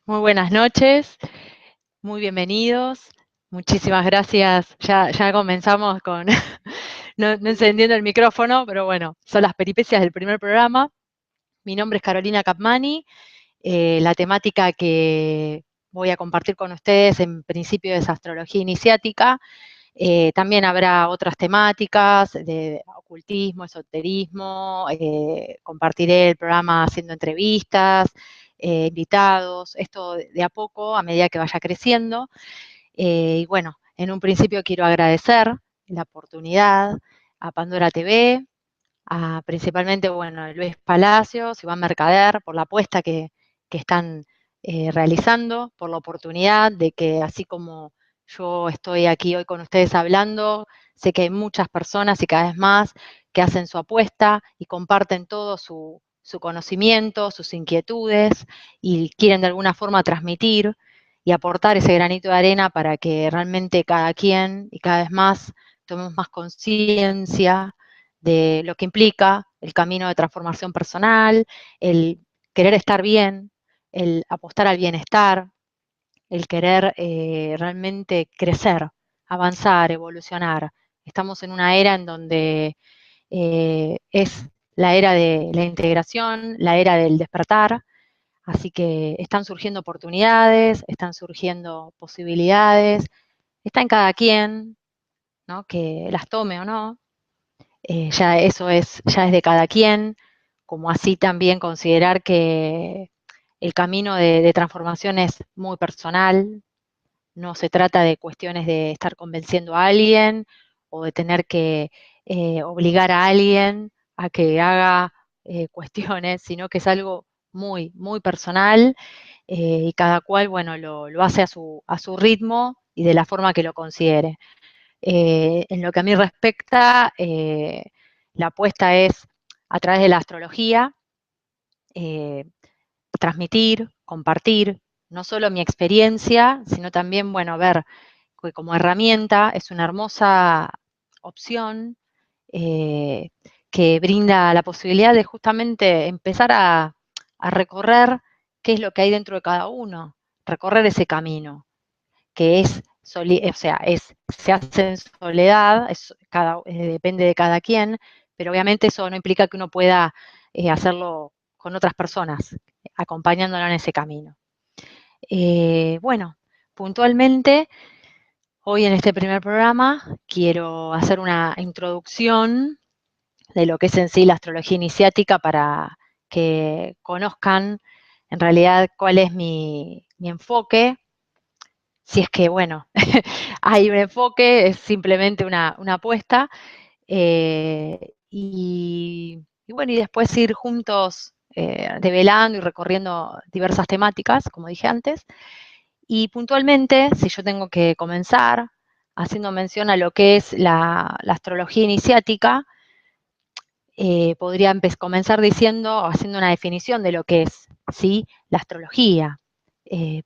Muy buenas noches, muy bienvenidos. Muchísimas gracias. Ya comenzamos con no encendiendo el micrófono, pero bueno, son las peripecias del primer programa. Mi nombre es Carolina Capmani. La temática que voy a compartir con ustedes en principio es astrología iniciática. También habrá otras temáticas de ocultismo, esoterismo, compartiré el programa haciendo entrevistas, invitados, esto de a poco, a medida que vaya creciendo. Y bueno, en un principio quiero agradecer la oportunidad a Pandora TV, a principalmente, bueno, Luis Palacios, Iván Mercader, por la apuesta que están realizando, por la oportunidad de que así como yo estoy aquí hoy con ustedes hablando, sé que hay muchas personas y cada vez más que hacen su apuesta y comparten todo su conocimiento, sus inquietudes y quieren de alguna forma transmitir y aportar ese granito de arena para que realmente cada quien y cada vez más tomemos más conciencia de lo que implica el camino de transformación personal, el querer estar bien, el apostar al bienestar, el querer realmente crecer, avanzar, evolucionar. Estamos en una era en donde es la era de la integración, la era del despertar, así que están surgiendo oportunidades, están surgiendo posibilidades, está en cada quien, ¿no?, que las tome o no. Ya eso ya es de cada quien, como así también considerar que el camino de transformación es muy personal, no se trata de cuestiones de estar convenciendo a alguien o de tener que obligar a alguien a que haga cuestiones, sino que es algo muy, muy personal, y cada cual, bueno, lo hace a su ritmo y de la forma que lo considere. En lo que a mí respecta, la apuesta es a través de la astrología, eh, transmitir, compartir, no solo mi experiencia, sino también, bueno, ver que como herramienta es una hermosa opción, eh, que brinda la posibilidad de justamente empezar a recorrer qué es lo que hay dentro de cada uno, recorrer ese camino que es, o sea, se hace en soledad, depende de cada quien, pero obviamente eso no implica que uno pueda hacerlo con otras personas, acompañándolo en ese camino. Bueno, puntualmente, hoy en este primer programa quiero hacer una introducción de lo que es en sí la astrología iniciática para que conozcan en realidad cuál es mi enfoque, si es que, bueno, hay un enfoque, es simplemente una apuesta, y bueno, y después ir juntos develando y recorriendo diversas temáticas, como dije antes, y puntualmente, si yo tengo que comenzar haciendo mención a lo que es la astrología iniciática, podría comenzar diciendo, haciendo una definición de lo que es, ¿sí?, la astrología.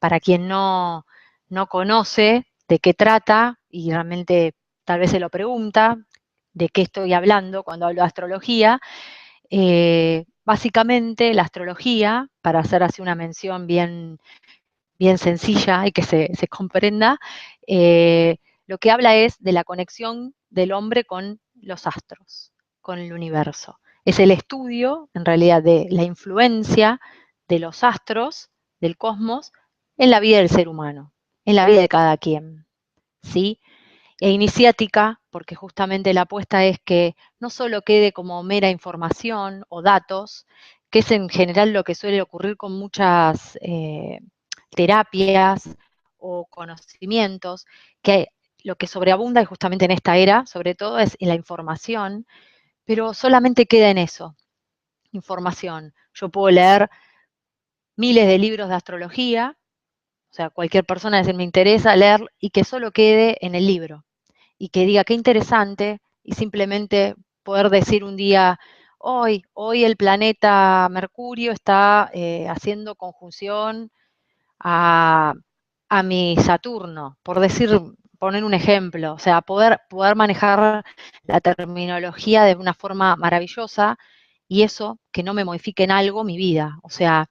Para quien no conoce de qué trata y realmente tal vez se lo pregunta, de qué estoy hablando cuando hablo de astrología, básicamente la astrología, para hacer así una mención bien sencilla y que se comprenda, lo que habla es de la conexión del hombre con los astros, con el universo. Es el estudio, en realidad, de la influencia de los astros, del cosmos, en la vida del ser humano, en la vida de cada quien, ¿sí? E iniciática, porque justamente la apuesta es que no solo quede como mera información o datos, que es en general lo que suele ocurrir con muchas terapias o conocimientos, que lo que sobreabunda y justamente en esta era, sobre todo, es en la información, pero solamente queda en eso, información. Yo puedo leer miles de libros de astrología, o sea, cualquier persona decir me interesa leer y que solo quede en el libro y que diga qué interesante y simplemente poder decir un día, hoy el planeta Mercurio está haciendo conjunción a, a mi Saturno, por poner un ejemplo, o sea, poder manejar la terminología de una forma maravillosa y eso que no me modifique en algo mi vida. O sea,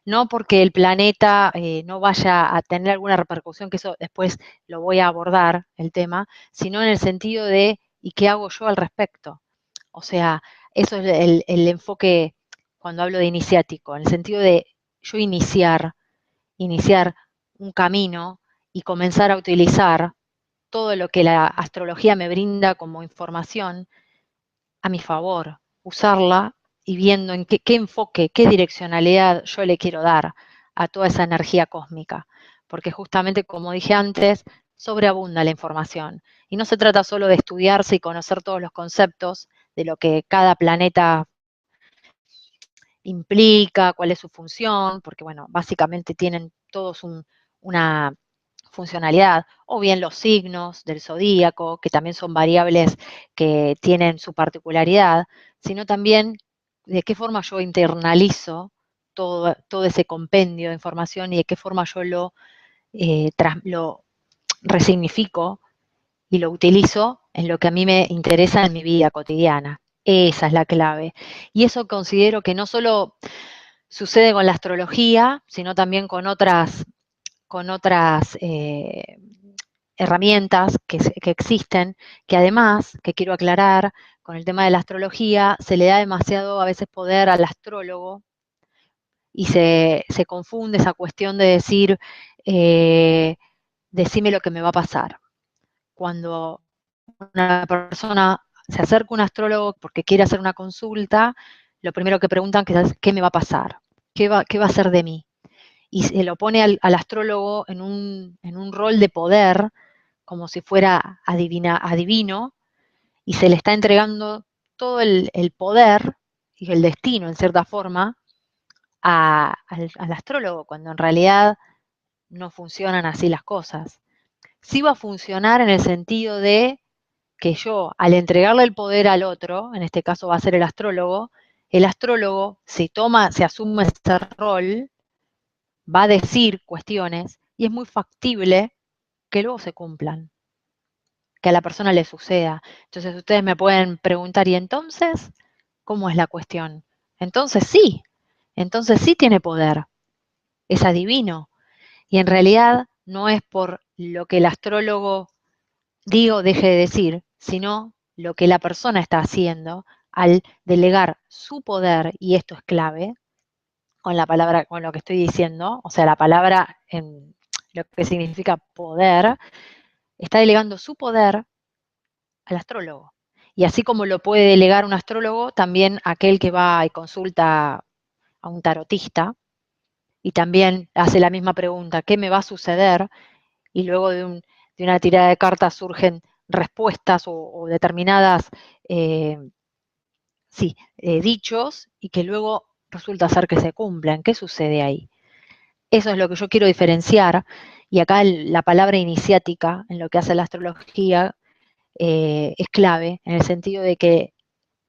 no porque el planeta no vaya a tener alguna repercusión, que eso después lo voy a abordar, el tema, sino en el sentido de, ¿y qué hago yo al respecto? O sea, eso es el enfoque cuando hablo de iniciático, en el sentido de yo iniciar un camino y comenzar a utilizar todo lo que la astrología me brinda como información a mi favor, usarla y viendo en qué enfoque, qué direccionalidad yo le quiero dar a toda esa energía cósmica. Porque justamente, como dije antes, sobreabunda la información. Y no se trata solo de estudiarse y conocer todos los conceptos de lo que cada planeta implica, cuál es su función, porque bueno, básicamente tienen todos una funcionalidad, o bien los signos del zodíaco, que también son variables que tienen su particularidad, sino también de qué forma yo internalizo todo ese compendio de información y de qué forma yo lo resignifico y lo utilizo en lo que a mí me interesa en mi vida cotidiana. Esa es la clave. Y eso considero que no solo sucede con la astrología, sino también con otras herramientas que existen, que además, que quiero aclarar, con el tema de la astrología, se le da demasiado a veces poder al astrólogo y se confunde esa cuestión de decir, decime lo que me va a pasar. Cuando una persona se acerca a un astrólogo porque quiere hacer una consulta, lo primero que preguntan es ¿qué me va a pasar? ¿Qué va a hacer de mí? Y se lo pone al astrólogo en un rol de poder, como si fuera adivino, y se le está entregando todo el poder y el destino, en cierta forma, al astrólogo, cuando en realidad no funcionan así las cosas. Sí va a funcionar en el sentido de que yo, al entregarle el poder al otro, en este caso va a ser el astrólogo se asume ese rol, va a decir cuestiones y es muy factible que luego se cumplan, que a la persona le suceda. Entonces ustedes me pueden preguntar, ¿y entonces cómo es la cuestión? Entonces sí tiene poder, es adivino. Y en realidad no es por lo que el astrólogo diga o deje de decir, sino lo que la persona está haciendo al delegar su poder, y esto es clave, con la palabra, con lo que estoy diciendo, o sea, la palabra en lo que significa poder, está delegando su poder al astrólogo. Y así como lo puede delegar un astrólogo, también aquel que va y consulta a un tarotista y también hace la misma pregunta, ¿qué me va a suceder? Y luego de una tirada de cartas surgen respuestas o determinadas dichos y que luego resulta ser que se cumplen. ¿Qué sucede ahí? Eso es lo que yo quiero diferenciar, y acá la palabra iniciática, en lo que hace la astrología, es clave, en el sentido de que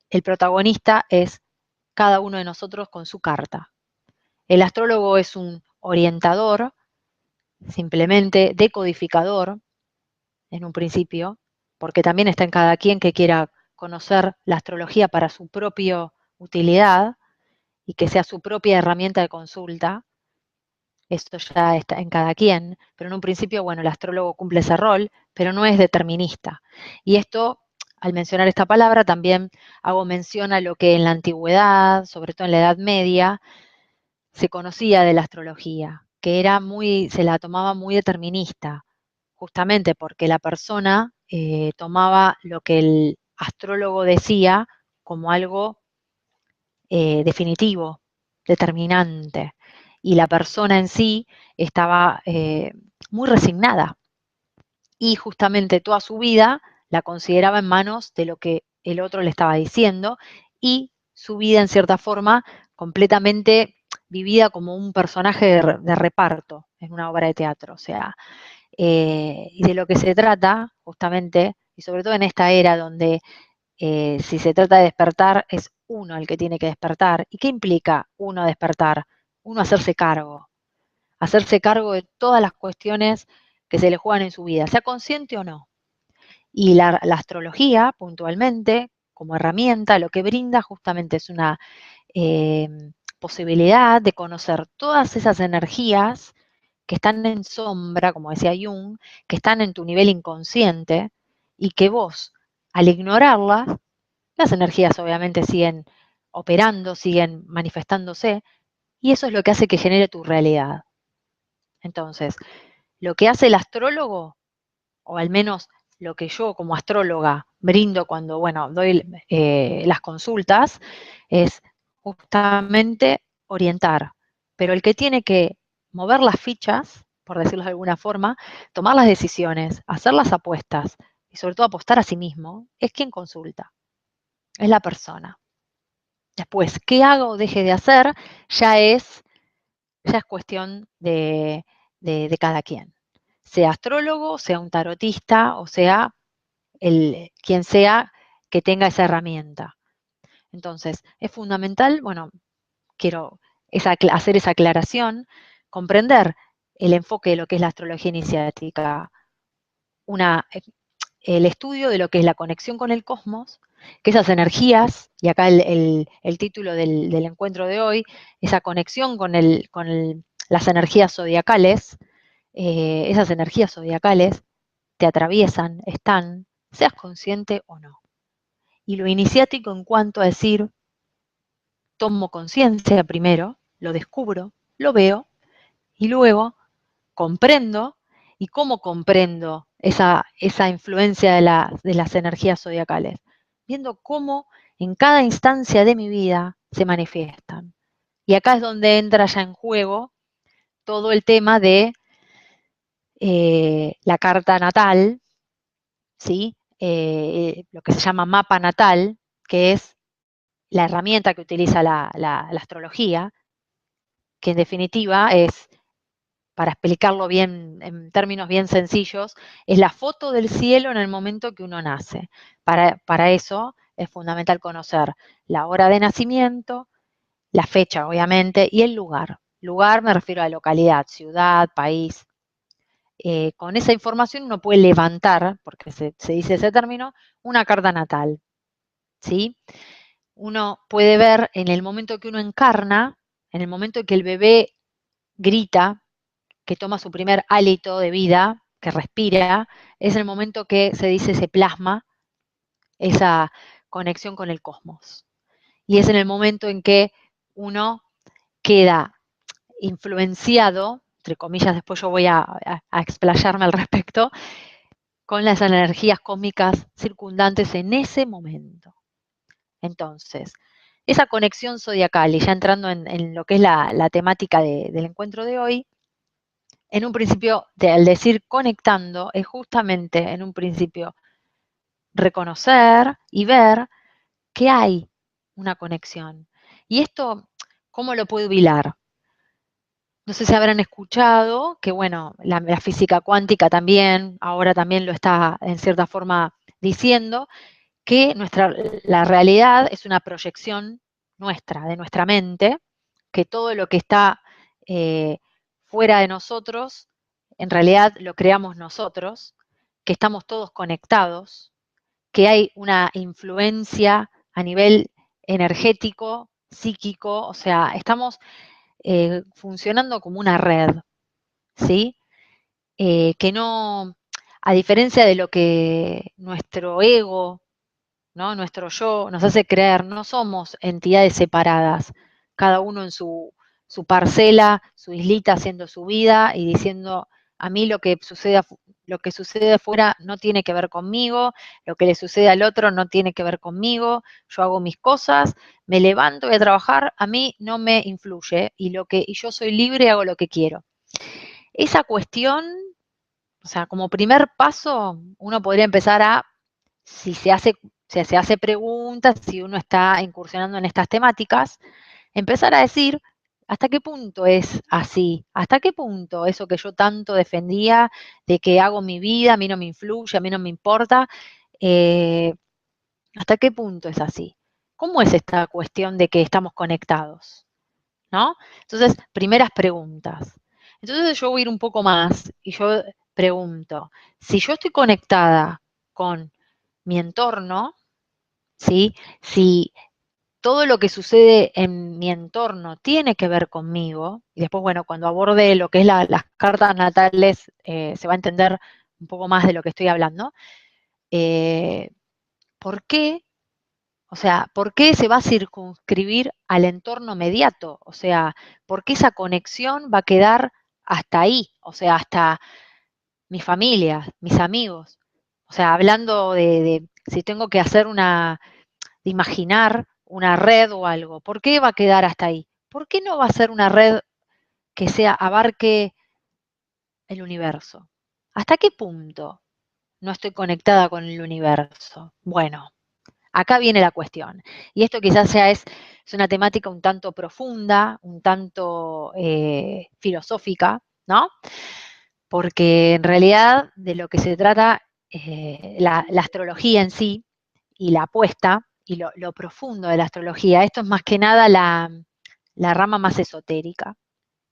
el protagonista es cada uno de nosotros con su carta. El astrólogo es un orientador, simplemente decodificador, en un principio, porque también está en cada quien que quiera conocer la astrología para su propia utilidad y que sea su propia herramienta de consulta. Esto ya está en cada quien, pero en un principio, bueno, el astrólogo cumple ese rol, pero no es determinista. Y esto, al mencionar esta palabra, también hago mención a lo que en la antigüedad, sobre todo en la Edad Media, se conocía de la astrología, que se la tomaba muy determinista, justamente porque la persona tomaba lo que el astrólogo decía como algo definitivo, determinante, y la persona en sí estaba muy resignada y justamente toda su vida la consideraba en manos de lo que el otro le estaba diciendo, y su vida en cierta forma completamente vivida como un personaje de reparto en una obra de teatro. O sea, y de lo que se trata justamente, y sobre todo en esta era donde si se trata de despertar, es uno el que tiene que despertar. ¿Y qué implica uno despertar? Uno hacerse cargo de todas las cuestiones que se le juegan en su vida, sea consciente o no. Y la astrología, puntualmente, como herramienta, lo que brinda justamente es una posibilidad de conocer todas esas energías que están en sombra, como decía Jung, que están en tu nivel inconsciente y que vos, al ignorarlas, las energías obviamente siguen operando, siguen manifestándose, y eso es lo que hace que genere tu realidad. Entonces, lo que hace el astrólogo, o al menos lo que yo como astróloga brindo cuando, bueno, doy las consultas, es justamente orientar. Pero el que tiene que mover las fichas, por decirlo de alguna forma, tomar las decisiones, hacer las apuestas y sobre todo apostar a sí mismo, es quien consulta, es la persona. Después, ¿qué hago o deje de hacer? Ya es, ya es cuestión de cada quien. Sea astrólogo, sea un tarotista, o sea quien sea que tenga esa herramienta. Entonces, es fundamental, bueno, quiero hacer esa aclaración, comprender el enfoque de lo que es la astrología iniciática, el estudio de lo que es la conexión con el cosmos, que esas energías, y acá el título del encuentro de hoy, esa conexión con las energías zodiacales, esas energías zodiacales te atraviesan, están, seas consciente o no. Y lo iniciático en cuanto a decir, tomo conciencia primero, lo descubro, lo veo, y luego comprendo. ¿Y cómo comprendo esa influencia de las energías zodiacales? Viendo cómo en cada instancia de mi vida se manifiestan. Y acá es donde entra ya en juego todo el tema de la carta natal, ¿sí? Lo que se llama mapa natal, que es la herramienta que utiliza la astrología, que en definitiva es, para explicarlo bien, en términos bien sencillos, es la foto del cielo en el momento que uno nace. Para eso es fundamental conocer la hora de nacimiento, la fecha, obviamente, y el lugar. Lugar me refiero a localidad, ciudad, país. Con esa información uno puede levantar, porque se dice ese término, una carta natal, ¿sí? Uno puede ver en el momento que uno encarna, en el momento que el bebé grita, que toma su primer hálito de vida, que respira, es el momento que se dice se plasma esa conexión con el cosmos. Y es en el momento en que uno queda influenciado, entre comillas, después yo voy a explayarme al respecto, con las energías cósmicas circundantes en ese momento. Entonces, esa conexión zodiacal, y ya entrando en lo que es la temática del encuentro de hoy, en un principio, al decir conectando, es justamente en un principio reconocer y ver que hay una conexión. Y esto, ¿cómo lo puedo hilar? No sé si habrán escuchado que, bueno, la física cuántica también, ahora también lo está en cierta forma diciendo, que la realidad es una proyección nuestra, de nuestra mente, que todo lo que está fuera de nosotros, en realidad lo creamos nosotros, que estamos todos conectados, que hay una influencia a nivel energético, psíquico, o sea, estamos funcionando como una red, ¿sí? Que no, a diferencia de lo que nuestro ego, ¿no? Nuestro yo nos hace creer, no somos entidades separadas, cada uno en su parcela, su islita, haciendo su vida y diciendo, a mí lo que sucede afuera no tiene que ver conmigo, lo que le sucede al otro no tiene que ver conmigo, yo hago mis cosas, me levanto, voy a trabajar, a mí no me influye y yo soy libre y hago lo que quiero. Esa cuestión, o sea, como primer paso, uno podría empezar si se hace preguntas, si uno está incursionando en estas temáticas, empezar a decir hasta qué punto es así, hasta qué punto eso que yo tanto defendía de que hago mi vida, a mí no me influye, a mí no me importa, eh, hasta qué punto es así. ¿Cómo es esta cuestión de que estamos conectados? ¿No? Entonces, primeras preguntas. Entonces yo voy a ir un poco más y yo pregunto, si yo estoy conectada con mi entorno, ¿sí? Si todo lo que sucede en mi entorno tiene que ver conmigo, y después, bueno, cuando aborde lo que es las cartas natales, se va a entender un poco más de lo que estoy hablando. Eh, ¿Por qué? O sea, ¿por qué se va a circunscribir al entorno mediato? O sea, ¿por qué esa conexión va a quedar hasta ahí? O sea, hasta mi familia, mis amigos. O sea, hablando de si tengo que hacer de imaginar una red o algo, ¿por qué va a quedar hasta ahí? ¿Por qué no va a ser una red que abarque el universo? ¿Hasta qué punto no estoy conectada con el universo? Bueno, acá viene la cuestión. Y esto quizás es una temática un tanto profunda, un tanto filosófica, ¿no? Porque en realidad de lo que se trata la astrología en sí y la apuesta y lo profundo de la astrología, esto es más que nada la rama más esotérica,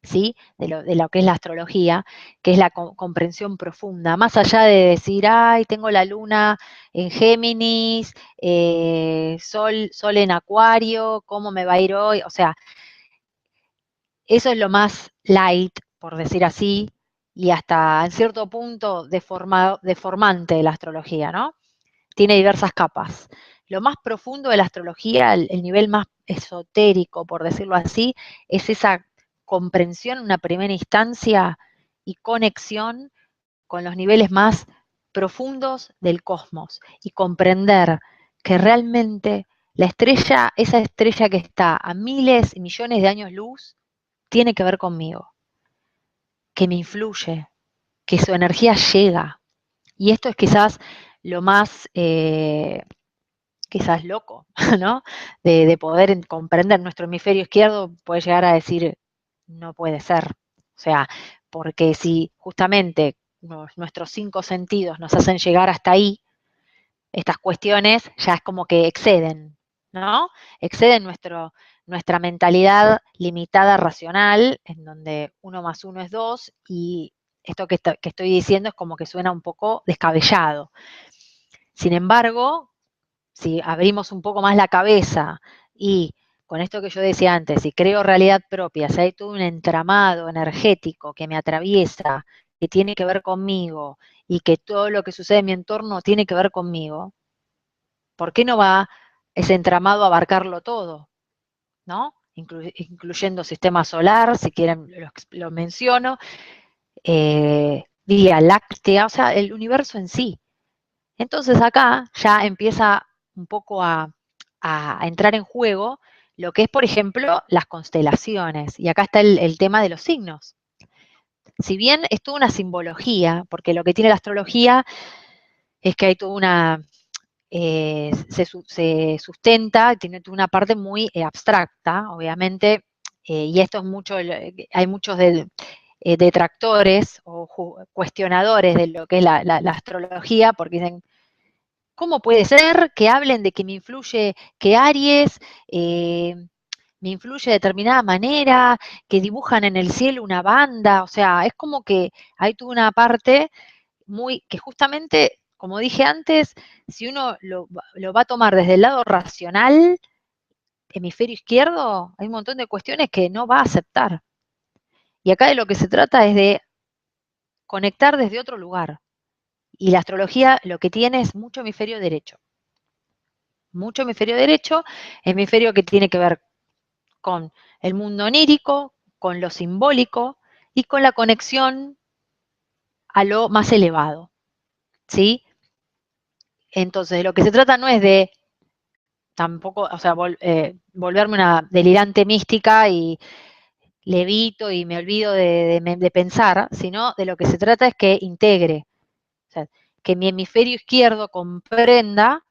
¿sí? De lo que es la astrología, que es la comprensión profunda, más allá de decir, ay, tengo la luna en Géminis, sol en Acuario, ¿cómo me va a ir hoy? O sea, eso es lo más light, por decir así, y hasta en cierto punto deformante de la astrología, ¿no? Tiene diversas capas. Lo más profundo de la astrología, el nivel más esotérico, por decirlo así, es esa comprensión en una primera instancia y conexión con los niveles más profundos del cosmos y comprender que realmente la estrella, esa estrella que está a miles y millones de años luz, tiene que ver conmigo, que me influye, que su energía llega. Y esto es quizás lo más quizás loco, ¿no? De poder comprender. Nuestro hemisferio izquierdo puede llegar a decir, no puede ser. O sea, porque si justamente nuestros 5 sentidos nos hacen llegar hasta ahí, estas cuestiones ya es como que exceden, ¿no? Exceden nuestra mentalidad limitada racional, en donde 1 más 1 es 2, y esto que estoy diciendo es como que suena un poco descabellado. Sin embargo, si abrimos un poco más la cabeza y con esto que yo decía antes, si creo realidad propia, si hay todo un entramado energético que me atraviesa, que tiene que ver conmigo y que todo lo que sucede en mi entorno tiene que ver conmigo, ¿por qué no va ese entramado a abarcarlo todo? ¿No? Incluyendo sistema solar, si quieren lo menciono, Vía Láctea, o sea, el universo en sí. Entonces acá ya empieza un poco a entrar en juego lo que es, por ejemplo, las constelaciones. Y acá está el tema de los signos. Si bien es toda una simbología, porque lo que tiene la astrología es que hay toda se sustenta, tiene toda una parte muy abstracta, obviamente, y esto es mucho, hay muchos detractores o cuestionadores de lo que es la astrología, porque dicen, ¿cómo puede ser que hablen de que me influye, que Aries me influye de determinada manera, que dibujan en el cielo una banda? O sea, es como que hay toda una parte que justamente, como dije antes, si uno lo va a tomar desde el lado racional, hemisferio izquierdo, hay un montón de cuestiones que no va a aceptar. Y acá de lo que se trata es de conectar desde otro lugar. Y la astrología lo que tiene es mucho hemisferio derecho. Mucho hemisferio derecho, hemisferio que tiene que ver con el mundo onírico, con lo simbólico y con la conexión a lo más elevado, ¿sí? Entonces, lo que se trata no es de tampoco, o sea, volverme una delirante mística y levito y me olvido de pensar, sino de lo que se trata es que integre, o sea, que mi hemisferio izquierdo comprenda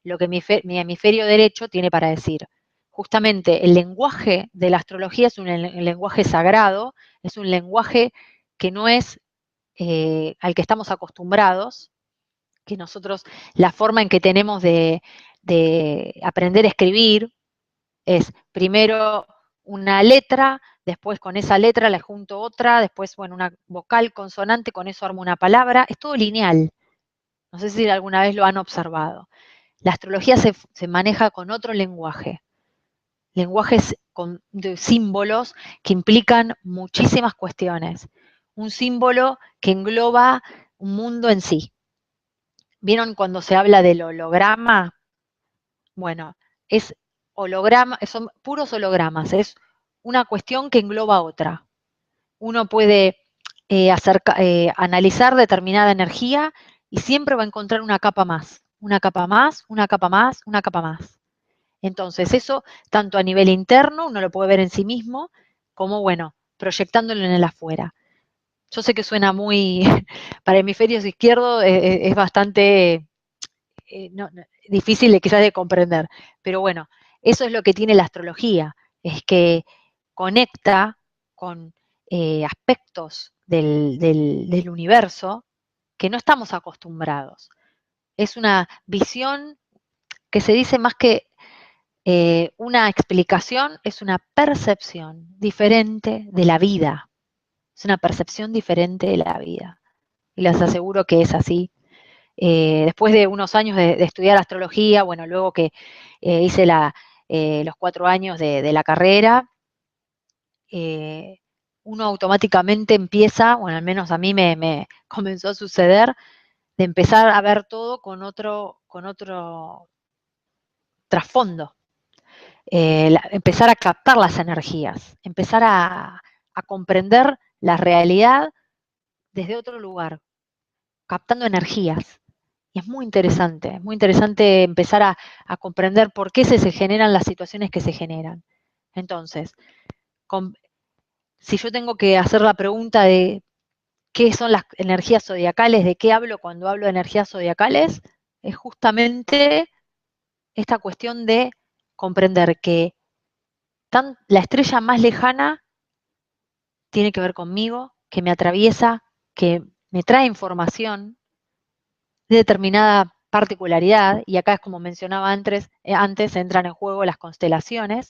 lo que mi hemisferio derecho tiene para decir. Justamente el lenguaje de la astrología es un lenguaje sagrado, es un lenguaje que no es al que estamos acostumbrados, que nosotros, la forma en que tenemos de aprender a escribir es primero una letra, después con esa letra le junto otra, después, bueno, una vocal, consonante, con eso armo una palabra, es todo lineal. No sé si alguna vez lo han observado. La astrología se maneja con otro lenguaje. lenguajes de símbolos que implican muchísimas cuestiones. Un símbolo que engloba un mundo en sí. ¿Vieron cuando se habla del holograma? Bueno, es holograma, son puros hologramas, es una cuestión que engloba otra. Uno puede analizar determinada energía y siempre va a encontrar una capa más, una capa más, una capa más, una capa más. Entonces, eso tanto a nivel interno, uno lo puede ver en sí mismo, como, bueno, proyectándolo en el afuera. Yo sé que suena muy, para hemisferios izquierdos es bastante difícil de quizás de comprender, pero bueno, eso es lo que tiene la astrología, es que conecta con aspectos del universo que no estamos acostumbrados. Es una visión que se dice más que una explicación, es una percepción diferente de la vida. Es una percepción diferente de la vida. Y les aseguro que es así. Después de unos años de estudiar astrología, bueno, luego que hice los 4 años de la carrera, uno automáticamente empieza, bueno, al menos a mí me comenzó a suceder, de empezar a ver todo con otro trasfondo. Empezar a captar las energías, empezar a comprender la realidad desde otro lugar, captando energías. Y es muy interesante empezar a comprender por qué se generan las situaciones que se generan. Entonces, si yo tengo que hacer la pregunta de qué son las energías zodiacales, de qué hablo cuando hablo de energías zodiacales, es justamente esta cuestión de comprender que la estrella más lejana tiene que ver conmigo, que me atraviesa, que me trae información de determinada particularidad, y acá es como mencionaba antes entran en juego las constelaciones,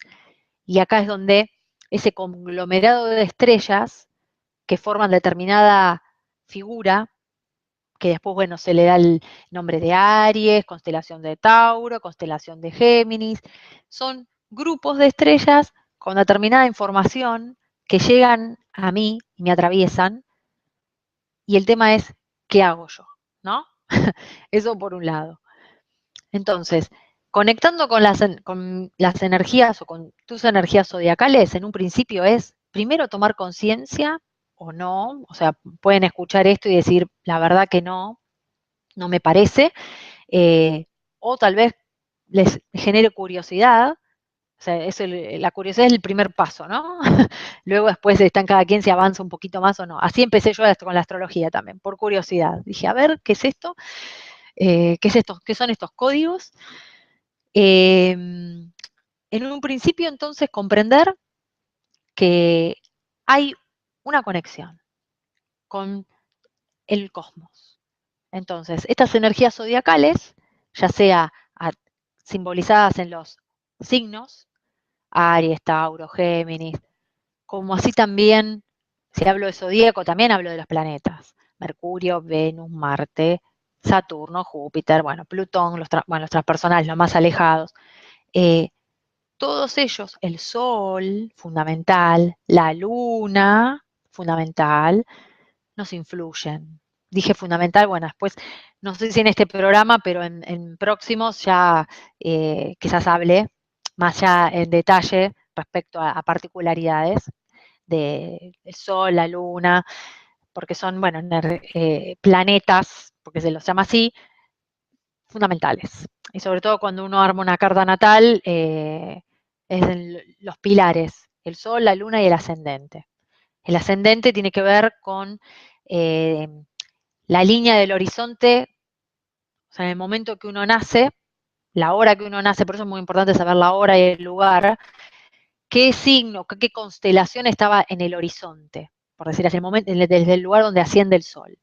y acá es donde ese conglomerado de estrellas que forman determinada figura, que después, bueno, se le da el nombre de Aries, constelación de Tauro, constelación de Géminis, son grupos de estrellas con determinada información que llegan a mí y me atraviesan, y el tema es, ¿qué hago yo? ¿No? Eso por un lado. Entonces, conectando con las energías o con tus energías zodiacales, en un principio es primero tomar conciencia o no, o sea, pueden escuchar esto y decir, la verdad que no, no me parece, o tal vez les genere curiosidad, o sea, la curiosidad es el primer paso, ¿no? Luego después está en cada quien si avanza un poquito más o no. Así empecé yo con la astrología también, por curiosidad. Dije, a ver, ¿qué es esto? ¿Qué es esto? ¿Qué son estos códigos? En un principio, entonces, comprender que hay una conexión con el cosmos. Entonces, estas energías zodiacales, ya sea simbolizadas en los signos, Aries, Tauro, Géminis, como así también, si hablo de zodíaco, también hablo de los planetas. Mercurio, Venus, Marte, Saturno, Júpiter, bueno, Plutón, los transpersonales, los más alejados. Eh, Todos ellos, el Sol, fundamental, la Luna, fundamental, nos influyen. Dije fundamental, bueno, después, no sé si en este programa, pero en próximos ya quizás hable más ya en detalle respecto a particularidades del Sol, la Luna, porque son, bueno, planetas, porque se los llama así, fundamentales. Y sobre todo cuando uno arma una carta natal, es los pilares, el Sol, la Luna y el ascendente. El ascendente tiene que ver con eh, la línea del horizonte, o sea, en el momento que uno nace, la hora que uno nace, por eso es muy importante saber la hora y el lugar, qué signo, qué constelación estaba en el horizonte, por decir así, desde el lugar donde asciende el sol.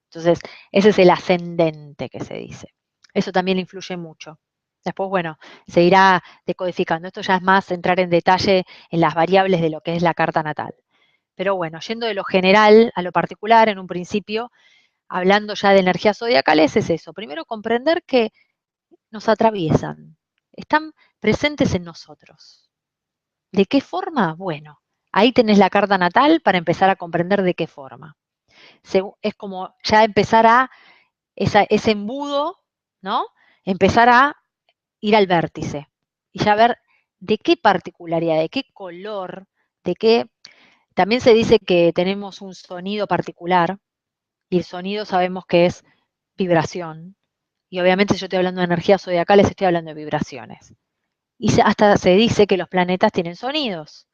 Entonces, ese es el ascendente que se dice. Eso también influye mucho. Después, bueno, se irá decodificando. Esto ya es más entrar en detalle en las variables de lo que es la carta natal. Pero bueno, yendo de lo general a lo particular, en un principio, hablando ya de energías zodiacales, es eso. Primero, comprender que nos atraviesan, están presentes en nosotros. ¿De qué forma? Bueno, ahí tenés la carta natal para empezar a comprender de qué forma. Es como ya empezar a ese embudo, ¿no? Empezar a ir al vértice y ya ver de qué particularidad, de qué color, de qué... También se dice que tenemos un sonido particular y el sonido sabemos que es vibración. Y obviamente si yo estoy hablando de energías zodiacales, estoy hablando de vibraciones. Y hasta se dice que los planetas tienen sonidos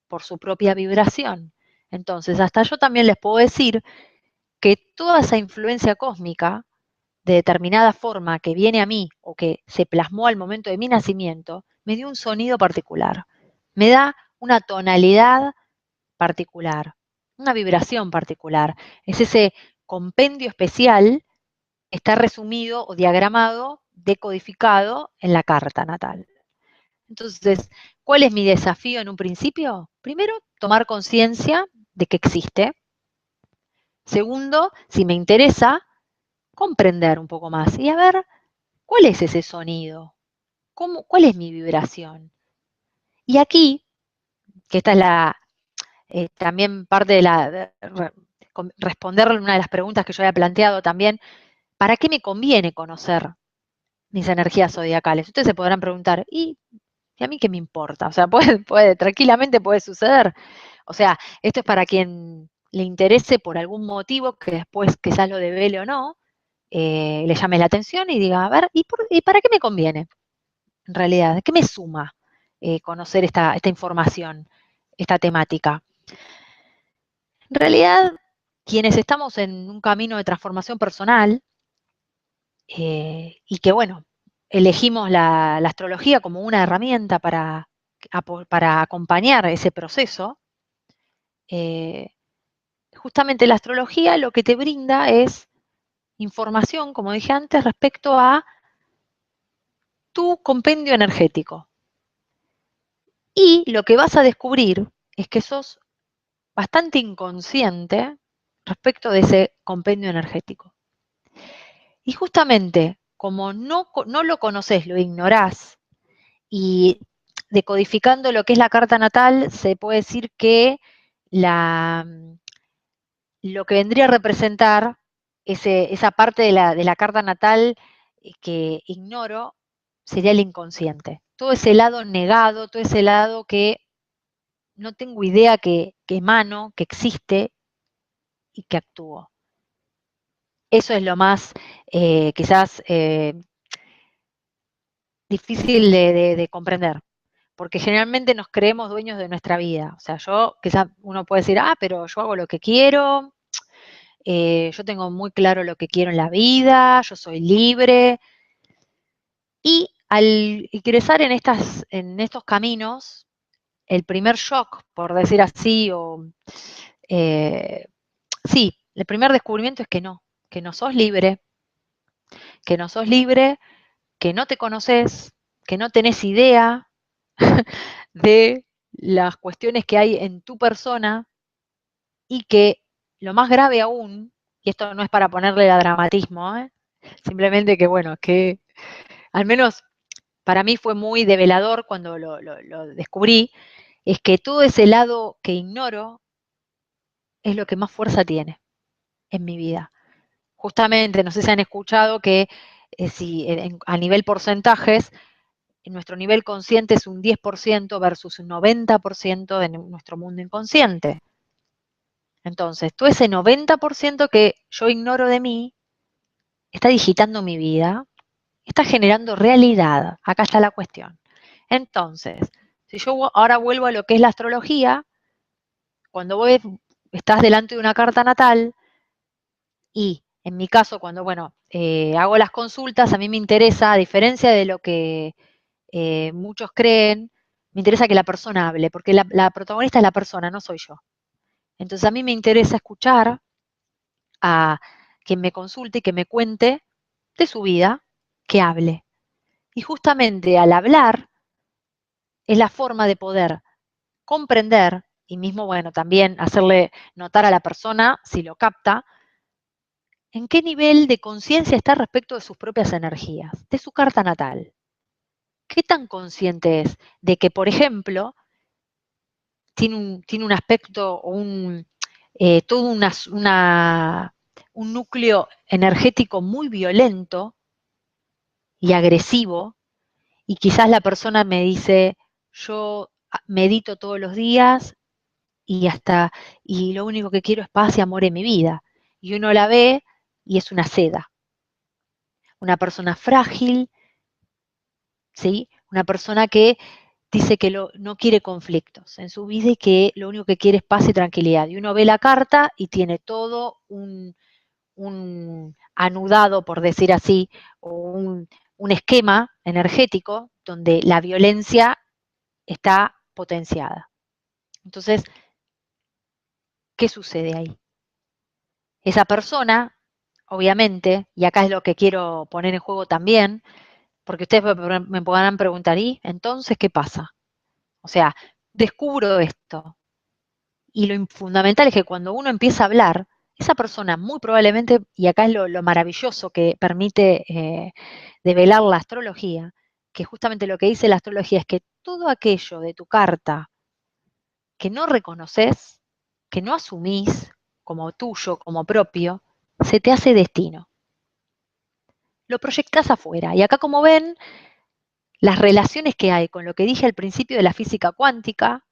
por su propia vibración. Entonces, hasta yo también les puedo decir que toda esa influencia cósmica de determinada forma que viene a mí o que se plasmó al momento de mi nacimiento, me dio un sonido particular, me da una tonalidad particular, una vibración particular. Es ese compendio especial, está resumido o diagramado, decodificado en la carta natal. Entonces, ¿cuál es mi desafío en un principio? Primero, tomar conciencia de que existe. Segundo, si me interesa, comprender un poco más y a ver cuál es ese sonido, cuál es mi vibración. Y aquí, que esta es también parte de responderle una de las preguntas que yo había planteado también, ¿para qué me conviene conocer mis energías zodiacales? Ustedes se podrán preguntar, ¿y a mí qué me importa? O sea, tranquilamente puede suceder. O sea, esto es para quien le interese por algún motivo que después quizás lo devele o no, le llame la atención y diga, a ver, ¿y para qué me conviene? En realidad, ¿qué me suma conocer esta información, esta temática? En realidad, quienes estamos en un camino de transformación personal y que, bueno, elegimos la astrología como una herramienta para acompañar ese proceso, eh, justamente la astrología lo que te brinda es información, como dije antes, respecto a tu compendio energético. Y lo que vas a descubrir es que sos bastante inconsciente respecto de ese compendio energético. Y justamente, como no lo conoces, lo ignorás, y decodificando lo que es la carta natal, se puede decir que lo que vendría a representar esa parte de la carta natal que ignoro sería el inconsciente. Todo ese lado negado, todo ese lado que no tengo idea que emano, que existe y que actúo. Eso es lo más quizás difícil de comprender, porque generalmente nos creemos dueños de nuestra vida. O sea, quizás uno puede decir, pero yo hago lo que quiero, yo tengo muy claro lo que quiero en la vida, yo soy libre. Y al ingresar en estos caminos, el primer shock, por decir así, eh, sí, el primer descubrimiento es que no sos libre, que no sos libre, que no te conoces, que no tenés idea de las cuestiones que hay en tu persona y que lo más grave aún, y esto no es para ponerle a dramatismo, simplemente que bueno, que al menos para mí fue muy develador cuando lo descubrí, es que todo ese lado que ignoro es lo que más fuerza tiene en mi vida. Justamente, no sé si han escuchado que si a nivel porcentajes, nuestro nivel consciente es un 10% versus un 90% de nuestro mundo inconsciente. Entonces, todo ese 90% que yo ignoro de mí está digitando mi vida, está generando realidad. Acá está la cuestión. Entonces, si yo ahora vuelvo a lo que es la astrología, cuando estás delante de una carta natal y en mi caso, cuando hago las consultas, a mí me interesa, a diferencia de lo que muchos creen, me interesa que la persona hable, porque la protagonista es la persona, no soy yo. Entonces a mí me interesa escuchar a quien me consulte y que me cuente de su vida, que hable. Y justamente al hablar es la forma de poder comprender y mismo, también hacerle notar a la persona, si lo capta, en qué nivel de conciencia está respecto de sus propias energías, de su carta natal. ¿Qué tan consciente es de que, por ejemplo, tiene un aspecto o todo un núcleo energético muy violento y agresivo, y quizás la persona me dice, yo medito todos los días y lo único que quiero es paz y amor en mi vida. Y uno la ve y es una seda, una persona frágil, ¿sí? Una persona que dice que no quiere conflictos en su vida y que lo único que quiere es paz y tranquilidad. Y uno ve la carta y tiene todo un anudado, por decir así, o un esquema energético donde la violencia está potenciada. Entonces, ¿qué sucede ahí? Esa persona, obviamente, y acá es lo que quiero poner en juego también, porque ustedes me podrán preguntar, ¿y entonces qué pasa? O sea, descubro esto. Y lo fundamental es que cuando uno empieza a hablar, esa persona muy probablemente, y acá es lo maravilloso que permite develar la astrología, que justamente lo que dice la astrología es que todo aquello de tu carta que no reconoces, que no asumís como tuyo, como propio, se te hace destino. Lo proyectás afuera. Y acá, como ven, las relaciones que hay con lo que dije al principio de la física cuántica,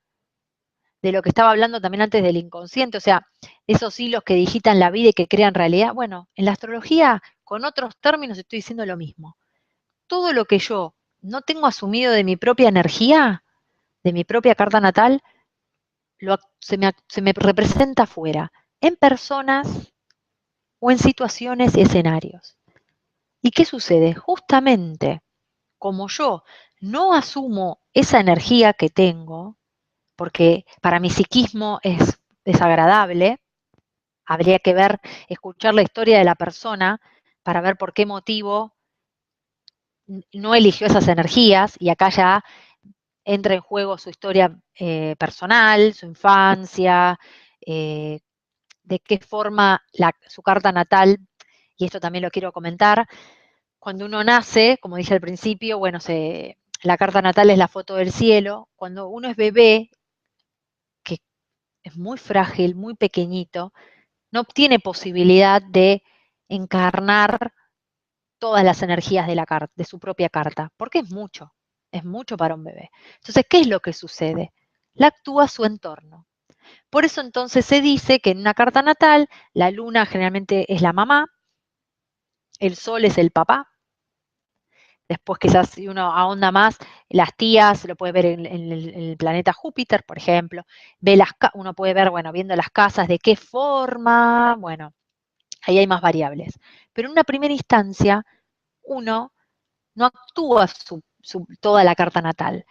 de lo que estaba hablando también antes del inconsciente, o sea, esos hilos que digitan la vida y que crean realidad. Bueno, en la astrología, con otros términos, estoy diciendo lo mismo. Todo lo que yo no tengo asumido de mi propia energía, de mi propia carta natal, se me representa afuera, en personas o en situaciones y escenarios. ¿Y qué sucede? Justamente como yo no asumo esa energía que tengo, porque para mi psiquismo es desagradable, habría que escuchar la historia de la persona para ver por qué motivo no eligió esas energías, y acá ya entra en juego su historia personal, su infancia, eh, de qué forma su carta natal, y esto también lo quiero comentar, cuando uno nace, como dije al principio, bueno, la carta natal es la foto del cielo. Cuando uno es bebé, que es muy frágil, muy pequeñito, no tiene posibilidad de encarnar todas las energías de su propia carta, porque es mucho para un bebé. Entonces, ¿qué es lo que sucede? La actúa su entorno. Por eso entonces se dice que en una carta natal, la luna generalmente es la mamá, el sol es el papá. Después quizás si uno ahonda más, las tías, lo puede ver en el planeta Júpiter, por ejemplo. Uno puede ver, bueno, viendo las casas, de qué forma, bueno, ahí hay más variables. Pero en una primera instancia, uno no actúa toda la carta natal.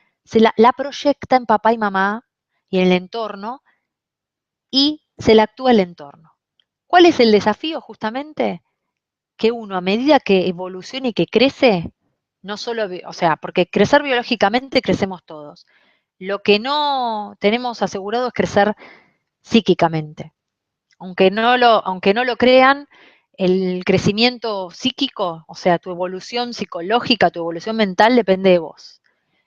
La proyecta en papá y mamá y en el entorno, y se la actúa el entorno. ¿Cuál es el desafío justamente? Que uno, a medida que evoluciona y que crece, no solo, o sea, porque crecer biológicamente crecemos todos. Lo que no tenemos asegurado es crecer psíquicamente. Aunque no lo crean, el crecimiento psíquico, o sea, tu evolución psicológica, tu evolución mental, depende de vos.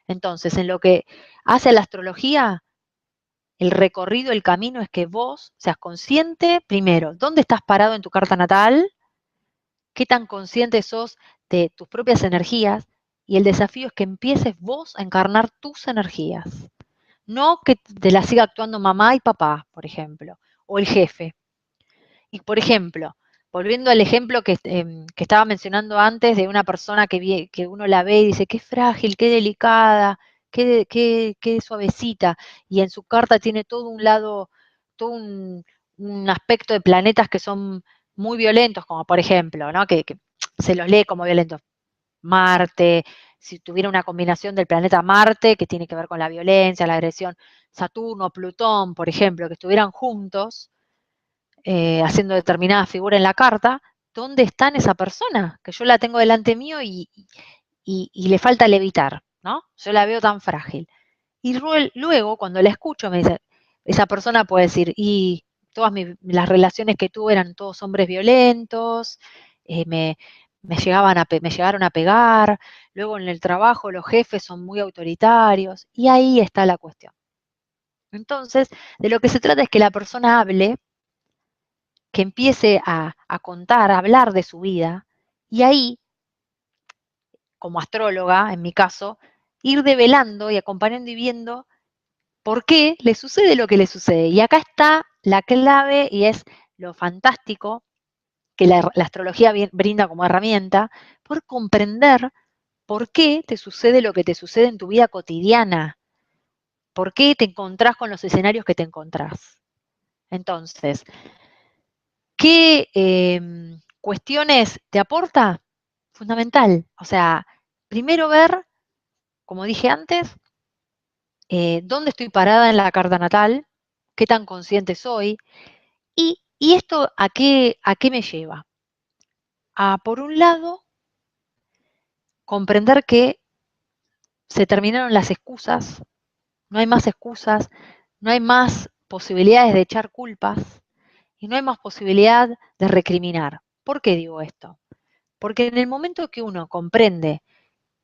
Entonces, en lo que hace a la astrología, el recorrido, el camino es que vos seas consciente, primero, dónde estás parado en tu carta natal, qué tan consciente sos de tus propias energías, y el desafío es que empieces vos a encarnar tus energías. No que te la siga actuando mamá y papá, por ejemplo, o el jefe. Y por ejemplo, volviendo al ejemplo que estaba mencionando antes de una persona que uno la ve y dice, qué frágil, qué delicada, qué suavecita, y en su carta tiene todo un lado, todo un aspecto de planetas que son muy violentos, como por ejemplo, ¿no? que se los lee como violentos. Marte, si tuviera una combinación del planeta Marte, que tiene que ver con la violencia, la agresión, Saturno, Plutón, por ejemplo, que estuvieran juntos, haciendo determinada figura en la carta, ¿dónde está esa persona? Que yo la tengo delante mío y le falta levitar, ¿no? Yo la veo tan frágil. Y luego, cuando la escucho, me dice, esa persona puede decir, y las relaciones que tuve eran todos hombres violentos, me me llegaron a pegar, luego en el trabajo los jefes son muy autoritarios, y ahí está la cuestión. Entonces, de lo que se trata es que la persona hable, que empiece a contar, a hablar de su vida, y ahí, como astróloga, en mi caso, ir develando y acompañando y viendo por qué le sucede lo que le sucede. Y acá está la clave y es lo fantástico que la astrología brinda como herramienta, por comprender por qué te sucede lo que te sucede en tu vida cotidiana, por qué te encontrás con los escenarios que te encontrás. Entonces, ¿qué cuestiones te aporta? Fundamental. O sea, primero ver, como dije antes, dónde estoy parada en la carta natal, qué tan consciente soy, y esto a qué me lleva. A, por un lado, comprender que se terminaron las excusas, no hay más excusas, no hay más posibilidades de echar culpas y no hay más posibilidad de recriminar. ¿Por qué digo esto? Porque en el momento que uno comprende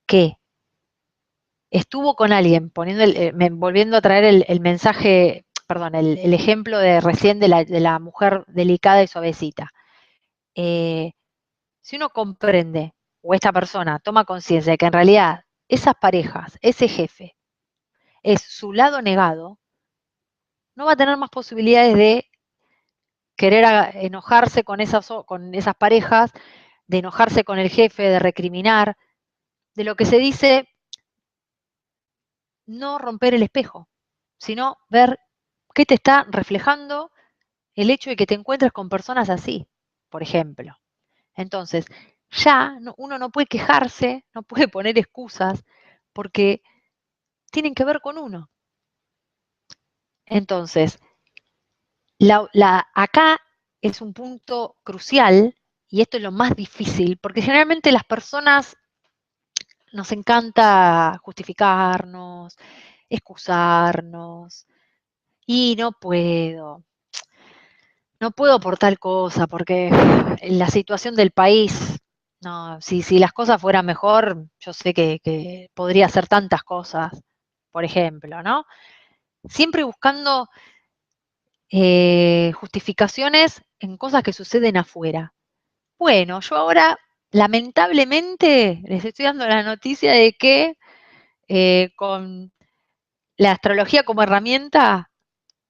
que estuvo con alguien, volviendo a traer el mensaje, perdón, el ejemplo de recién de la mujer delicada y suavecita, eh, si uno comprende o esta persona toma conciencia de que en realidad esas parejas, ese jefe, es su lado negado, no va a tener más posibilidades de querer enojarse con esas parejas, de enojarse con el jefe, de recriminar, de lo que se dice, no romper el espejo, sino ver qué te está reflejando el hecho de que te encuentres con personas así, por ejemplo. Entonces, ya uno no puede quejarse, no puede poner excusas, porque tienen que ver con uno. Entonces, acá es un punto crucial, y esto es lo más difícil, porque generalmente las personas nos encanta justificarnos, excusarnos, y no puedo por tal cosa, porque la situación del país, no, si las cosas fueran mejor, yo sé que podría hacer tantas cosas, por ejemplo, ¿no? Siempre buscando justificaciones en cosas que suceden afuera. Bueno, yo ahora, lamentablemente, les estoy dando la noticia de que con la astrología como herramienta,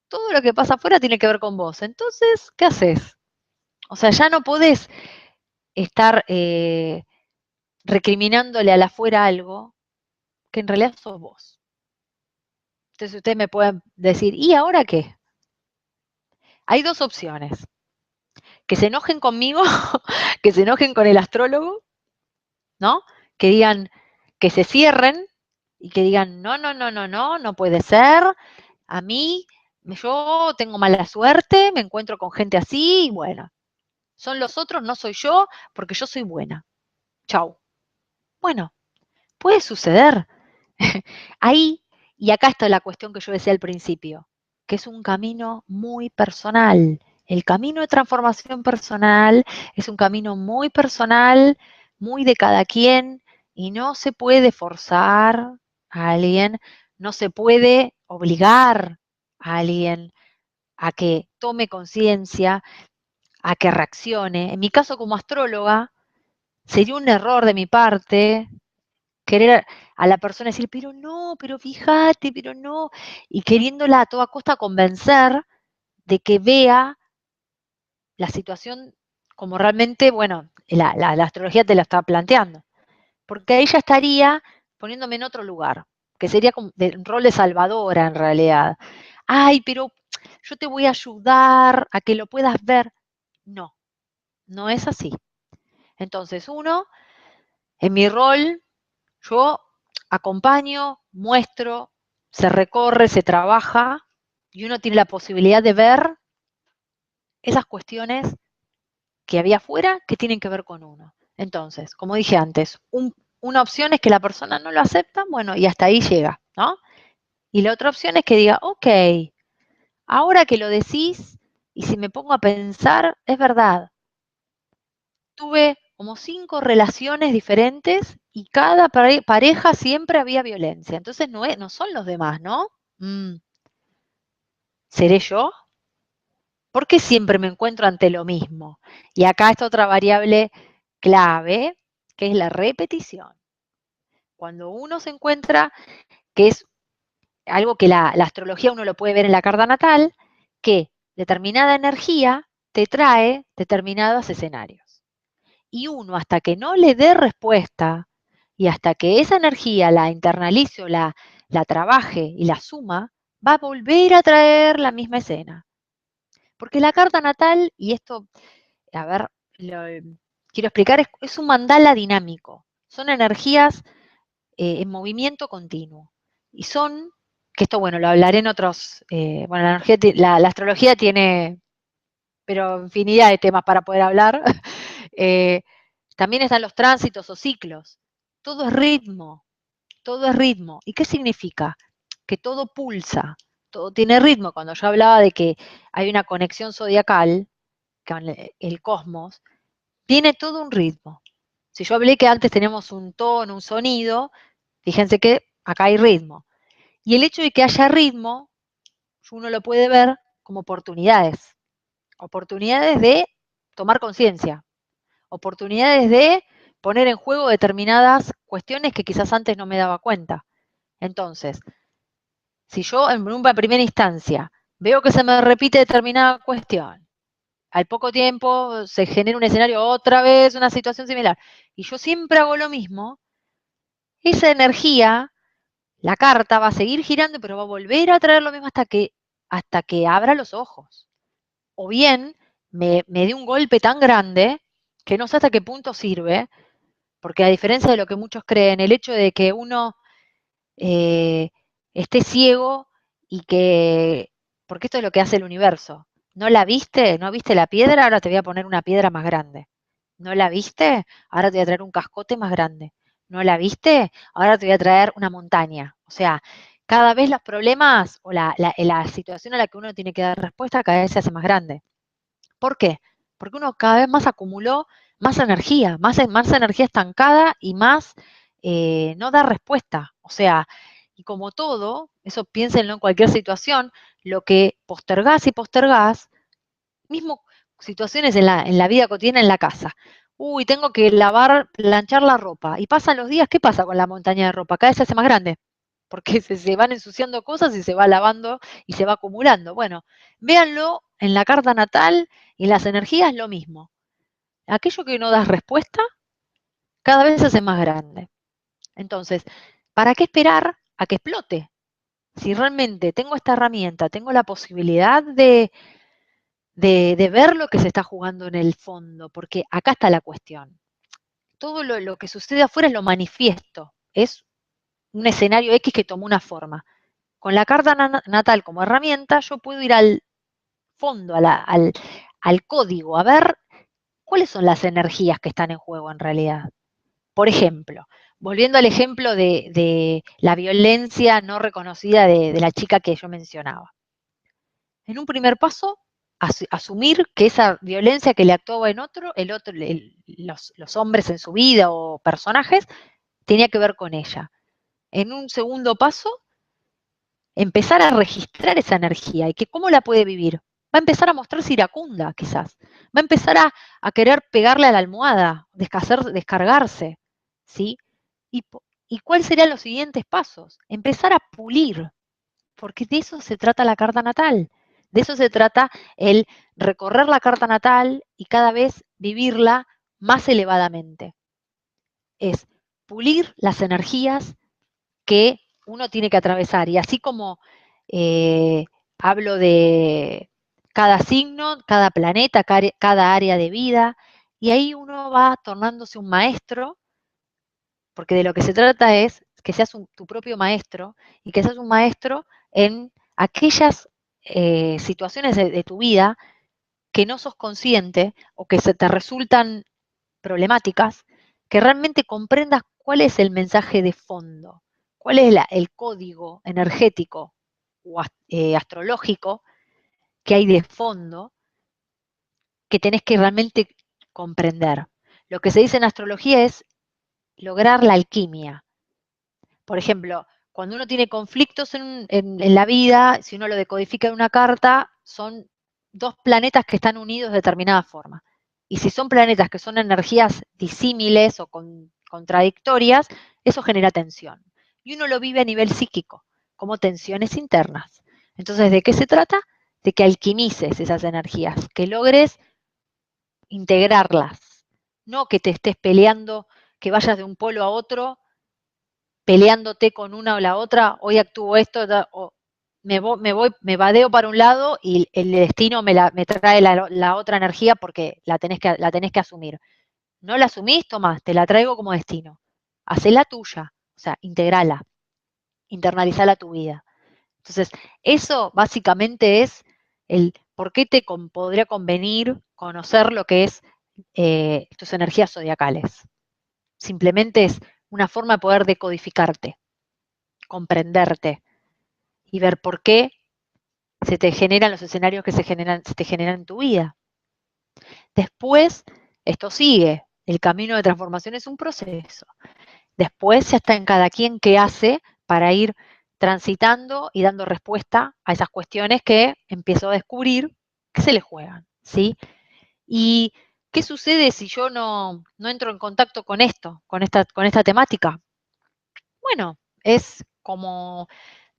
todo lo que pasa afuera tiene que ver con vos. Entonces, ¿qué haces? O sea, ya no podés estar recriminándole al afuera algo que en realidad sos vos. Entonces ustedes me pueden decir, ¿y ahora qué? Hay dos opciones. Que se enojen conmigo, que se enojen con el astrólogo, ¿no? Que digan, que se cierren y que digan, no, no, no, no, no, no puede ser. A mí, yo tengo mala suerte, me encuentro con gente así y bueno, son los otros, no soy yo, porque yo soy buena. Chau. Bueno, puede suceder. Ahí, y acá está la cuestión que yo decía al principio, que es un camino muy personal. El camino de transformación personal es un camino muy personal, muy de cada quien, y no se puede forzar a alguien, no se puede obligar a alguien a que tome conciencia, a que reaccione. En mi caso como astróloga, sería un error de mi parte querer a la persona decir, pero no, pero fíjate, pero no, y queriéndola a toda costa convencer de que vea la situación como realmente, bueno, la astrología te la está planteando. Porque ahí ya estaría poniéndome en otro lugar, que sería como un rol de salvadora en realidad. Ay, pero yo te voy a ayudar a que lo puedas ver. No, no es así. Entonces, uno, en mi rol, yo acompaño, muestro, se recorre, se trabaja y uno tiene la posibilidad de ver esas cuestiones que había afuera que tienen que ver con uno. Entonces, como dije antes, una opción es que la persona no lo acepta, bueno, y hasta ahí llega, ¿no? Y la otra opción es que diga, ok, ahora que lo decís, y si me pongo a pensar, es verdad, tuve como 5 relaciones diferentes y cada pareja siempre había violencia. Entonces no son los demás, ¿no? Mm, ¿Seré yo? ¿Por qué siempre me encuentro ante lo mismo? Y acá está otra variable clave, que es la repetición. Cuando uno se encuentra, que es algo que la astrología uno lo puede ver en la carta natal, que determinada energía te trae determinados escenarios. Y uno, hasta que no le dé respuesta y hasta que esa energía la internalice o la trabaje y la suma, va a volver a traer la misma escena. Porque la carta natal, y esto, a ver, lo quiero explicar, es un mandala dinámico. Son energías en movimiento continuo. Y son, que esto, bueno, lo hablaré en otros, bueno, la astrología tiene, pero infinidad de temas para poder hablar. Eh, también están los tránsitos o ciclos. Todo es ritmo, todo es ritmo. ¿Y qué significa? Que todo pulsa, todo tiene ritmo. Cuando yo hablaba de que hay una conexión zodiacal con el cosmos, tiene todo un ritmo. Si yo hablé que antes teníamos un tono, un sonido, fíjense que acá hay ritmo. Y el hecho de que haya ritmo, uno lo puede ver como oportunidades. Oportunidades de tomar conciencia, oportunidades de poner en juego determinadas cuestiones que quizás antes no me daba cuenta. Entonces, si yo en una primera instancia veo que se me repite determinada cuestión, al poco tiempo se genera un escenario otra vez, una situación similar, y yo siempre hago lo mismo, esa energía, la carta va a seguir girando, pero va a volver a traer lo mismo hasta que abra los ojos. O bien me dé un golpe tan grande que no sé hasta qué punto sirve, porque a diferencia de lo que muchos creen, el hecho de que uno eh, esté ciego y que, porque esto es lo que hace el universo, ¿no la viste? ¿No viste la piedra? Ahora te voy a poner una piedra más grande. ¿No la viste? Ahora te voy a traer un cascote más grande. ¿No la viste? Ahora te voy a traer una montaña. O sea, cada vez los problemas o la situación a la que uno tiene que dar respuesta cada vez se hace más grande. ¿Por qué? Porque uno cada vez más acumuló más energía estancada y más no da respuesta. O sea, y como todo, eso piénsenlo en cualquier situación, lo que postergás y postergás, mismo situaciones en la vida cotidiana en la casa. Uy, tengo que lavar, planchar la ropa. Y pasan los días, ¿qué pasa con la montaña de ropa? Cada vez se hace más grande, porque se van ensuciando cosas y se va lavando y se va acumulando. Bueno, véanlo en la carta natal y en las energías lo mismo. Aquello que no das respuesta, cada vez se hace más grande. Entonces, ¿para qué esperar a que explote? Si realmente tengo esta herramienta, tengo la posibilidad de ver lo que se está jugando en el fondo, porque acá está la cuestión. Todo lo que sucede afuera es lo manifiesto, es un escenario X que tomó una forma. Con la carta natal como herramienta, yo puedo ir al fondo, al código, a ver cuáles son las energías que están en juego en realidad. Por ejemplo, volviendo al ejemplo de la violencia no reconocida de la chica que yo mencionaba. En un primer paso, asumir que esa violencia que le actuaba en otro, los hombres en su vida o personajes, tenía que ver con ella. En un segundo paso, empezar a registrar esa energía y que cómo la puede vivir. Va a empezar a mostrarse iracunda, quizás. Va a empezar a querer pegarle a la almohada, descargarse, ¿sí? ¿Y, ¿Y cuáles serían los siguientes pasos? Empezar a pulir, porque de eso se trata la carta natal. De eso se trata el recorrer la carta natal y cada vez vivirla más elevadamente. Es pulir las energías que uno tiene que atravesar. Y así como eh, hablo de cada signo, cada planeta, cada área de vida, y ahí uno va tornándose un maestro, porque de lo que se trata es que seas tu propio maestro y que seas un maestro en aquellas situaciones de tu vida que no sos consciente o que se te resultan problemáticas, que realmente comprendas cuál es el mensaje de fondo, cuál es el código energético o astrológico que hay de fondo que tenés que realmente comprender. Lo que se dice en astrología es lograr la alquimia. Por ejemplo, cuando uno tiene conflictos en la vida, si uno lo decodifica en una carta, son dos planetas que están unidos de determinada forma. Y si son planetas que son energías disímiles o contradictorias, eso genera tensión. Y uno lo vive a nivel psíquico, como tensiones internas. Entonces, ¿de qué se trata? De que alquimices esas energías, que logres integrarlas, no que te estés peleando, que vayas de un polo a otro peleándote con una o la otra, hoy actúo esto, o me vadeo para un lado y el destino me trae la otra energía porque la tenés que asumir. No la asumís, tomás, te la traigo como destino. Hacela tuya, o sea, integrala, internalizala a tu vida. Entonces, eso básicamente es el por qué podría convenir conocer lo que es tus energías zodiacales. Simplemente es una forma de poder decodificarte, comprenderte y ver por qué se te generan los escenarios que se te generan en tu vida. Después, esto sigue. El camino de transformación es un proceso. Después ya está en cada quien qué hace para ir transitando y dando respuesta a esas cuestiones que empiezo a descubrir que se le juegan, ¿sí? ¿Y qué sucede si yo no entro en contacto con esto, con esta temática? Bueno, es como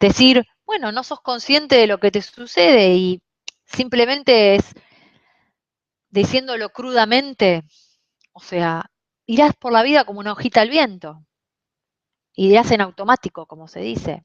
decir, bueno, no sos consciente de lo que te sucede y simplemente es diciéndolo crudamente, o sea, irás por la vida como una hojita al viento, irás en automático, como se dice.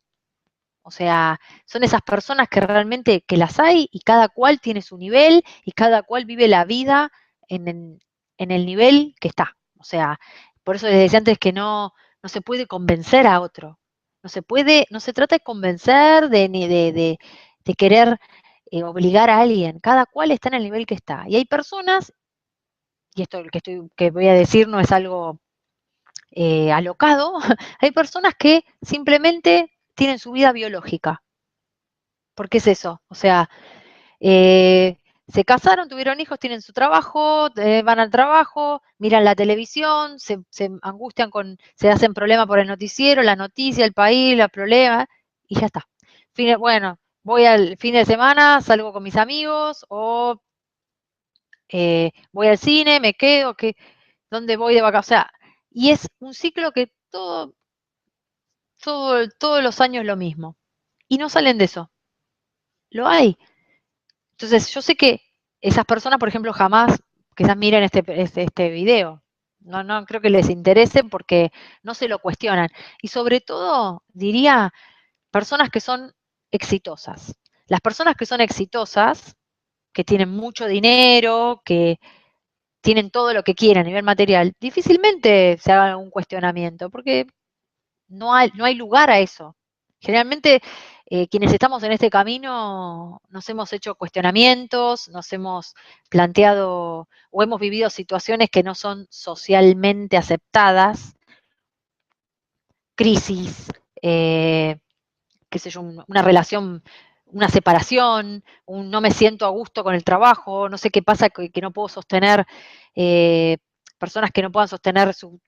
O sea, son esas personas que realmente que las hay y cada cual tiene su nivel y cada cual vive la vida en, en el nivel que está. O sea, por eso les decía antes que no se puede convencer a otro. No se trata de convencer, ni de querer obligar a alguien. Cada cual está en el nivel que está. Y hay personas, y esto que voy a decir no es algo alocado, hay personas que simplemente tienen su vida biológica. ¿Por qué es eso? O sea, eh, se casaron, tuvieron hijos, tienen su trabajo, van al trabajo, miran la televisión, se angustian se hacen problemas por el noticiero, la noticia, el país, los problemas, y ya está. Bueno, voy al fin de semana, salgo con mis amigos, o voy al cine, me quedo, ¿dónde voy de vacaciones? O sea, y es un ciclo que todos los años lo mismo. Y no salen de eso. Lo hay. Entonces, yo sé que esas personas, por ejemplo, jamás quizás miren este video. No creo que les interese porque no se lo cuestionan. Y sobre todo, diría, personas que son exitosas. Las personas que son exitosas, que tienen mucho dinero, que tienen todo lo que quieren a nivel material, difícilmente se hagan un cuestionamiento, porque no hay lugar a eso. Generalmente, quienes estamos en este camino nos hemos hecho cuestionamientos, nos hemos planteado o hemos vivido situaciones que no son socialmente aceptadas, crisis, qué sé yo, una relación, una separación, un no me siento a gusto con el trabajo, no sé qué pasa que no puedo sostener, eh, personas que no puedan sostener su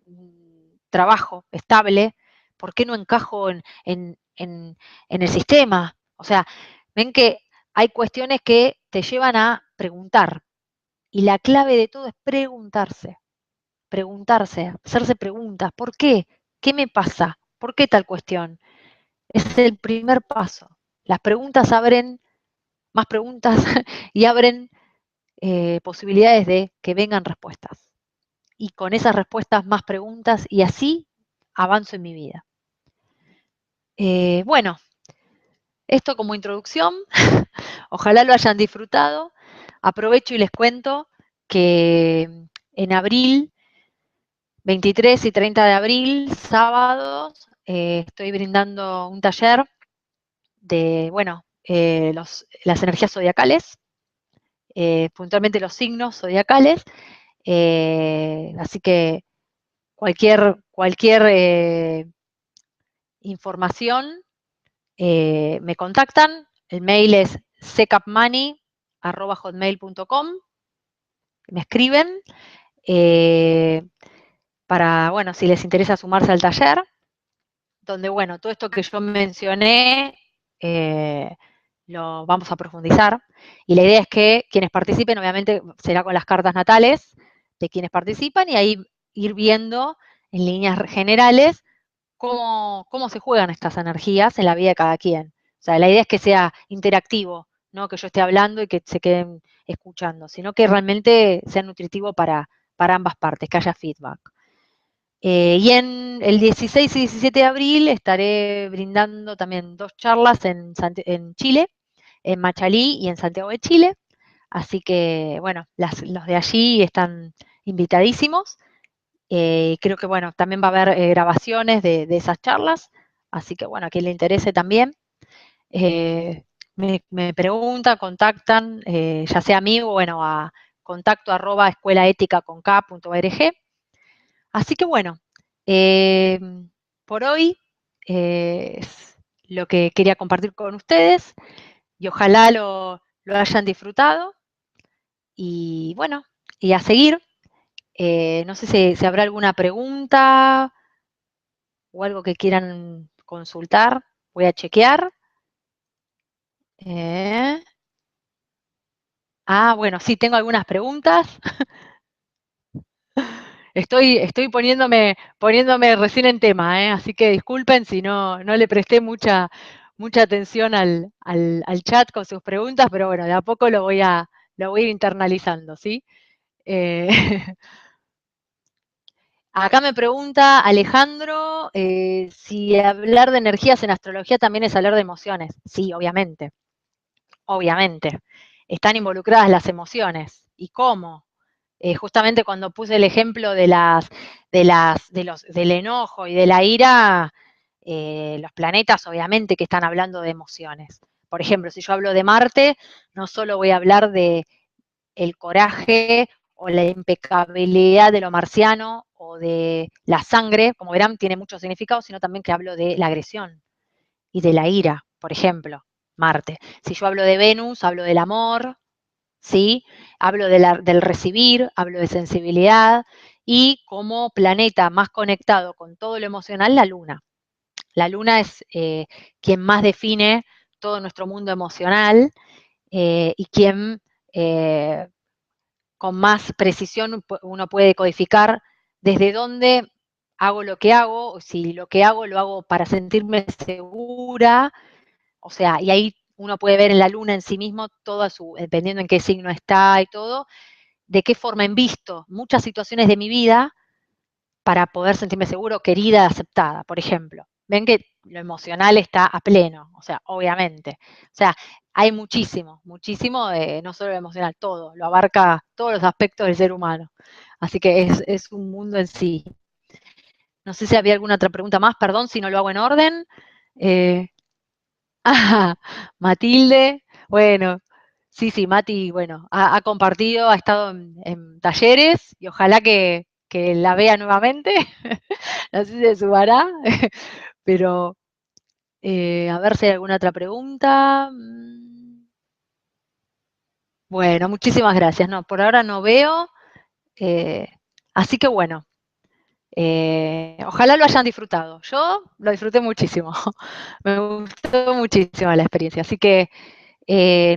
trabajo estable, ¿por qué no encajo en el sistema? O sea, ven que hay cuestiones que te llevan a preguntar, y la clave de todo es preguntarse, hacerse preguntas, ¿por qué? ¿Qué me pasa? ¿Por qué tal cuestión? Es el primer paso. Las preguntas abren más preguntas y abren posibilidades de que vengan respuestas. Y con esas respuestas más preguntas y así avanzo en mi vida. Bueno, esto como introducción, ojalá lo hayan disfrutado. Aprovecho y les cuento que en abril, 23 y 30 de abril, sábados, estoy brindando un taller de, bueno, las energías zodiacales, puntualmente los signos zodiacales. Así que cualquier información me contactan. El mail es secapmoney@hotmail.com. Me escriben eh, para, bueno, si les interesa sumarse al taller. donde, bueno, todo esto que yo mencioné lo vamos a profundizar. Y la idea es que quienes participen, obviamente, será con las cartas natales de quienes participan y ahí ir viendo en líneas generales cómo se juegan estas energías en la vida de cada quien. O sea, la idea es que sea interactivo, no que yo esté hablando y que se queden escuchando, sino que realmente sea nutritivo para ambas partes, que haya feedback. Y en el 16 y 17 de abril estaré brindando también 2 charlas en Chile, en Machalí y en Santiago de Chile. Así que, bueno, los de allí están invitadísimos. Creo que, bueno, también va a haber grabaciones de esas charlas. Así que, bueno, a quien le interese también, me preguntan, contactan, ya sea a mí o, bueno, a contacto@escuelaeticaconk.org. Así que, bueno, eh, por hoy es lo que quería compartir con ustedes y ojalá lo hayan disfrutado y bueno, y a seguir. No sé si habrá alguna pregunta o algo que quieran consultar. Voy a chequear. Eh, bueno, sí, tengo algunas preguntas. Estoy poniéndome recién en tema, así que disculpen si no le presté mucha atención al chat con sus preguntas, pero bueno, de a poco lo voy a ir internalizando, ¿sí? Eh, Acá me pregunta Alejandro si hablar de energías en astrología también es hablar de emociones. Sí, obviamente, obviamente. Están involucradas las emociones. ¿Y cómo? Justamente cuando puse el ejemplo del enojo y de la ira, los planetas obviamente que están hablando de emociones. Por ejemplo, si yo hablo de Marte, no solo voy a hablar de el coraje o la impecabilidad de lo marciano o de la sangre, como verán, tiene mucho significado, sino también que hablo de la agresión y de la ira, por ejemplo, Marte. Si yo hablo de Venus, hablo del amor, ¿sí? Hablo del recibir, hablo de sensibilidad y como planeta más conectado con todo lo emocional, la Luna. La Luna es quien más define todo nuestro mundo emocional y quien con más precisión uno puede codificar desde dónde hago lo que hago, o si lo que hago lo hago para sentirme segura, o sea, y ahí uno puede ver en la luna en sí mismo toda dependiendo en qué signo está y todo, de qué forma invisto muchas situaciones de mi vida para poder sentirme seguro, querida, aceptada, por ejemplo. Ven que lo emocional está a pleno, o sea, obviamente. O sea, hay muchísimo, no solo lo emocional, todo, lo abarca todos los aspectos del ser humano. Así que es un mundo en sí. No sé si había alguna otra pregunta más, perdón si no lo hago en orden. Eh, Matilde, bueno, sí, Mati, bueno, ha compartido, ha estado en talleres y ojalá que la vea nuevamente. No sé si se sumará, pero a ver si hay alguna otra pregunta. Bueno, muchísimas gracias. No, por ahora no veo. eh, Así que bueno, ojalá lo hayan disfrutado. Yo lo disfruté muchísimo. Me gustó muchísimo la experiencia. Así que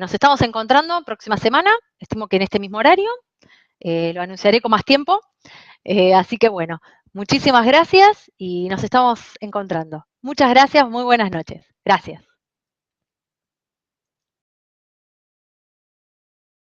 nos estamos encontrando próxima semana. Estimo que en este mismo horario. Lo anunciaré con más tiempo. Así que bueno, muchísimas gracias y nos estamos encontrando. Muchas gracias, muy buenas noches. Gracias.